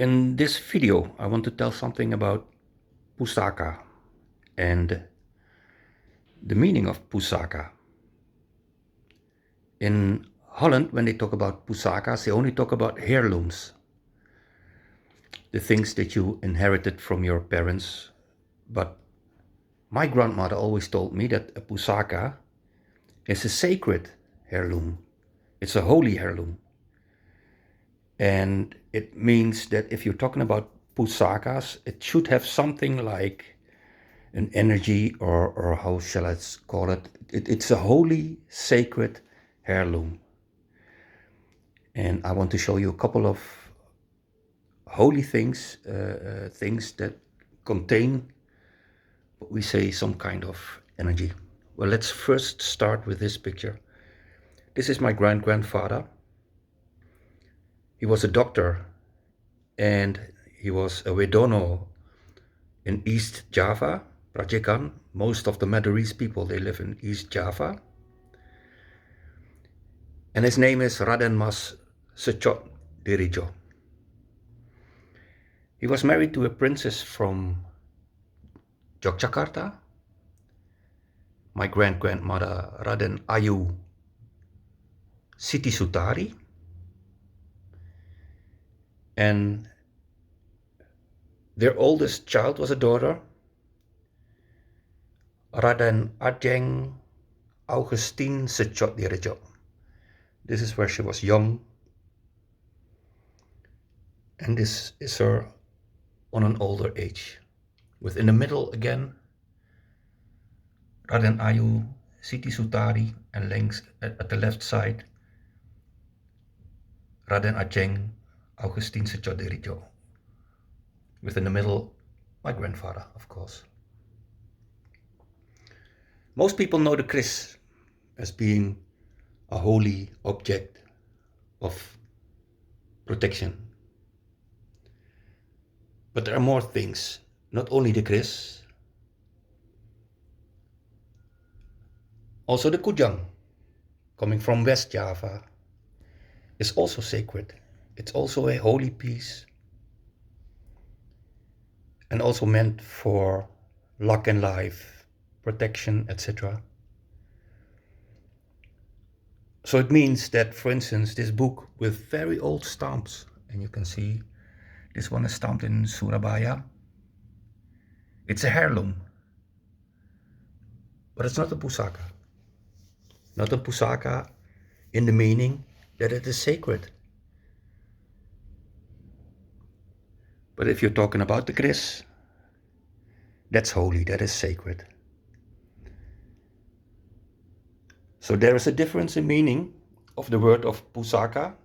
In this video, I want to tell something about Pusaka and the meaning of Pusaka. In Holland, when they talk about Pusakas, they only talk about heirlooms, the things that you inherited from your parents. But my grandmother always told me that a Pusaka is a sacred heirloom. It's a holy heirloom. And it means that if you're talking about Pusakas, it should have something like an energy, or how shall I call it? It's a holy, sacred heirloom. And I want to show you a couple of holy things, things that contain, what we say, some kind of energy. Well, let's first start with this picture. This is my grandfather. He was a doctor, and he was a Wedono in East Java, Prajekan. Most of the Madurese people, they live in East Java. And his name is Raden Mas Secot Dirijo. He was married to a princess from Yogyakarta. My grandmother, Raden Ayu Siti Sutari. And their oldest child was a daughter, Raden Ajeng Augustine Secot Dirijo. This is where she was young. And this is her on an older age. Within the middle again, Raden Ayu Siti Sutari, and length at the left side, Raden Ajeng Augustine Secot Dirijo. Within the middle, my grandfather, of course. Most people know the kris as being a holy object of protection. But there are more things, not only the kris. Also the kujang, coming from West Java, is also sacred. It's also a holy piece, and also meant for luck in life, protection, etc. So it means that, for instance, this book with very old stamps, and you can see this one is stamped in Surabaya. It's a heirloom, but it's not a pusaka. Not a pusaka in the meaning that it is sacred. But if you're talking about the kris, that's holy, that is sacred. So there is a difference in meaning of the word of pusaka,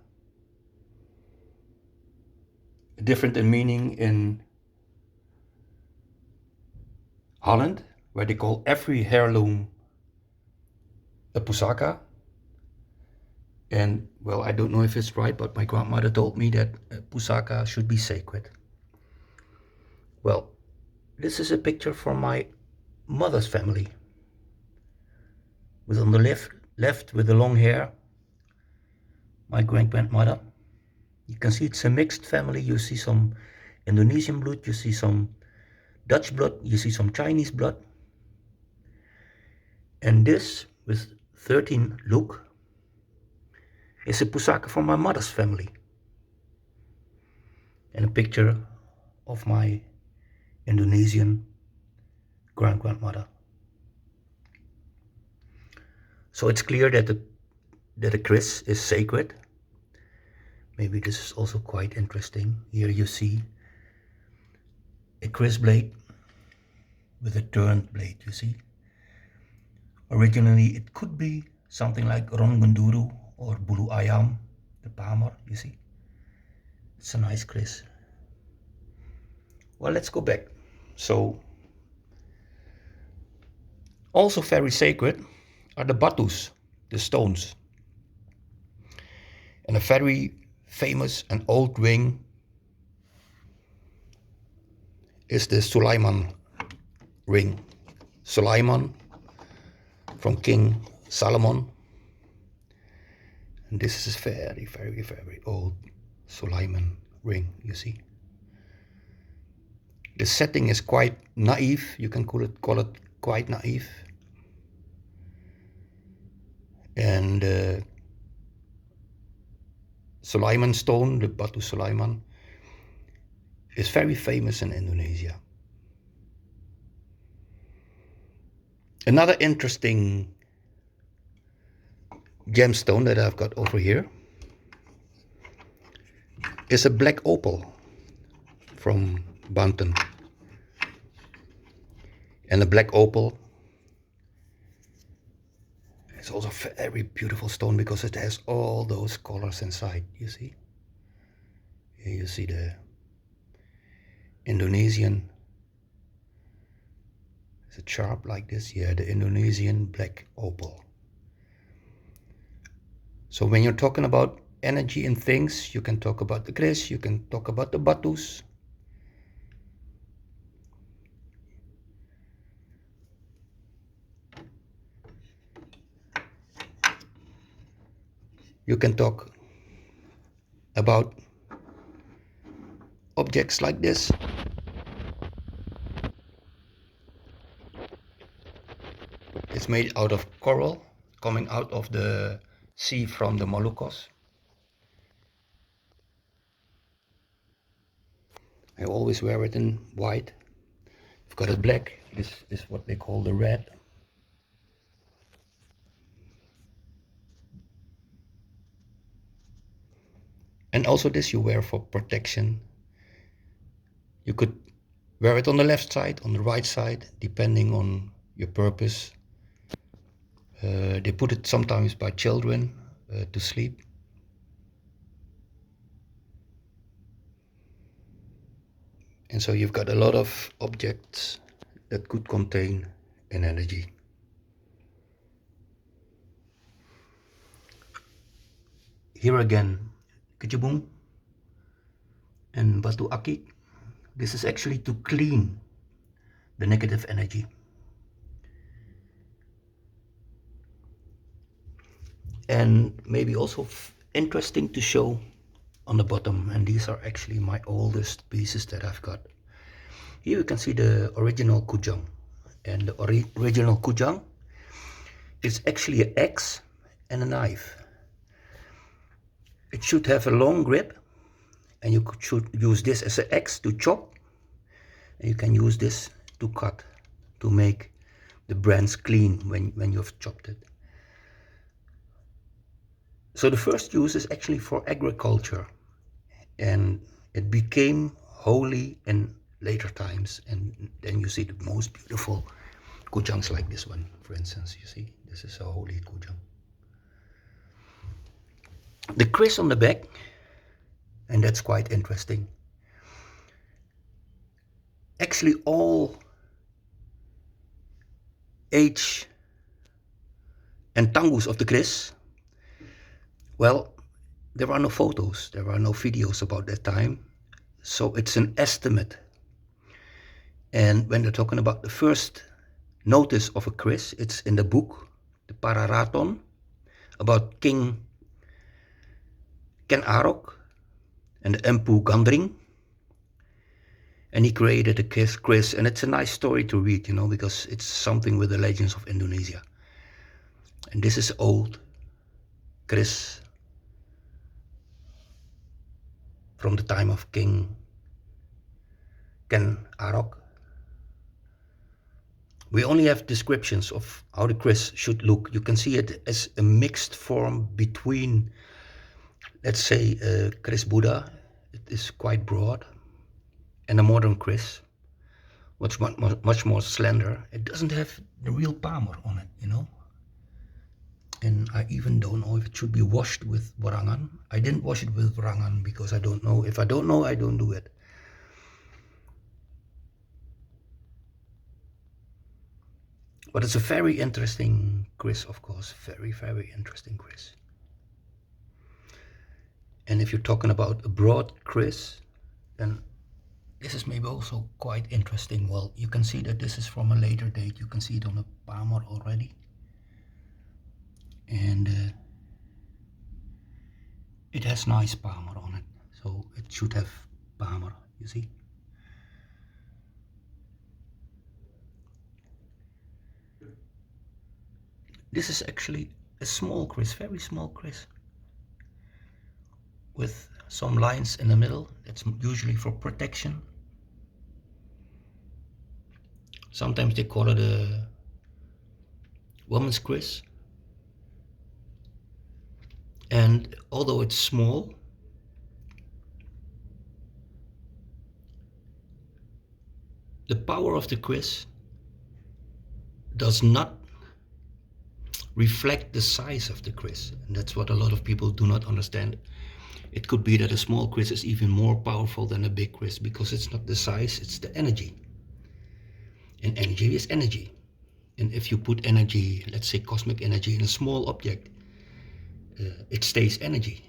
different in meaning in Holland, where they call every heirloom a pusaka. And well, I don't know if it's right, but my grandmother told me that pusaka should be sacred. Well, this is a picture from my mother's family. With on the left with the long hair, my grandmother. You can see it's a mixed family. You see some Indonesian blood, you see some Dutch blood, you see some Chinese blood. And this, with 13 look, is a pusaka from my mother's family. And a picture of my Indonesian grandmother. So it's clear that the kris is sacred. Maybe this is also quite interesting. Here you see a kris blade with a turned blade, you see. Originally it could be something like ronggunduru or bulu ayam, the pamor, you see. It's a nice kris. Well, let's go back. So, also very sacred are the batus, the stones. And a very famous and old ring is the Sulaiman ring. Sulaiman from King Solomon. And this is a very, very, very old Sulaiman ring, you see. The setting is quite naive. You can call it quite naive. And Sulaiman stone, the Batu Sulaiman, is very famous in Indonesia. Another interesting gemstone that I've got over here is a black opal from Banten. And the black opal is also a very beautiful stone because it has all those colors inside, you see? Here you see the Indonesian, is it sharp like this? Yeah, the Indonesian black opal. So when you're talking about energy and things, you can talk about the kris, you can talk about the batus. You can talk about objects like this. It's made out of coral coming out of the sea from the Moluccas. I always wear it in white. I've got it black. This is what they call the red. And also this you wear for protection. You could wear it on the left side, on the right side, depending on your purpose. They put it sometimes by children to sleep. And so you've got a lot of objects that could contain an energy. Here again, Kejebung and Batu Akik. This is actually to clean the negative energy. And maybe also interesting to show on the bottom, and these are actually my oldest pieces that I've got. Here you can see the original kujang, and the original kujang is actually an axe and a knife. It should have a long grip, and you should use this as an axe to chop, and you can use this to cut, to make the branch clean when you've chopped it. So the first use is actually for agriculture, and it became holy in later times. And then you see the most beautiful kujangs like this one, for instance. You see, this is a holy kujang. The kris on the back, and that's quite interesting. Actually, all age and tangus of the kris, well, there are no photos, there are no videos about that time, so it's an estimate. And when they're talking about the first notice of a kris, it's in the book, the Pararaton, about King Ken Arok and the Empu Gandring. And he created a kris, and it's a nice story to read, you know, because it's something with the legends of Indonesia. And this is old kris from the time of King Ken Arok. We only have descriptions of how the kris should look. You can see it as a mixed form between, let's say, kris Buddha. It is quite broad, and a modern kris, much more slender. It doesn't have the real palmer on it, you know. And I even don't know if it should be washed with warangan. I didn't wash it with warangan because I don't know. If I don't know, I don't do it. But it's a very interesting kris, of course. Very, very interesting kris. And if you're talking about a broad kris, then this is maybe also quite interesting. Well, you can see that this is from a later date. You can see it on the palmer already. And it has nice palmer on it. So it should have palmer, you see. This is actually a small kris, very small kris, with some lines in the middle. That's usually for protection. Sometimes they call it a woman's kris. And although it's small, the power of the kris does not reflect the size of the kris. And that's what a lot of people do not understand. It could be that a small kris is even more powerful than a big kris because it's not the size, it's the energy. And energy is energy. And if you put energy, let's say cosmic energy, in a small object, it stays energy.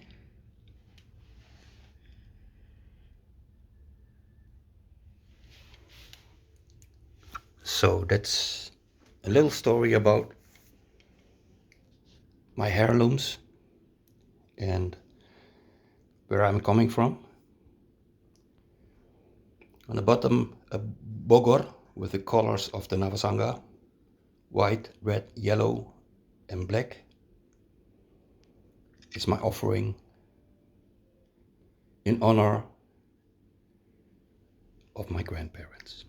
So that's a little story about my heirlooms and where I'm coming from. On the bottom, a bogor with the colors of the Navasanga: white, red, yellow, and black is my offering in honor of my grandparents.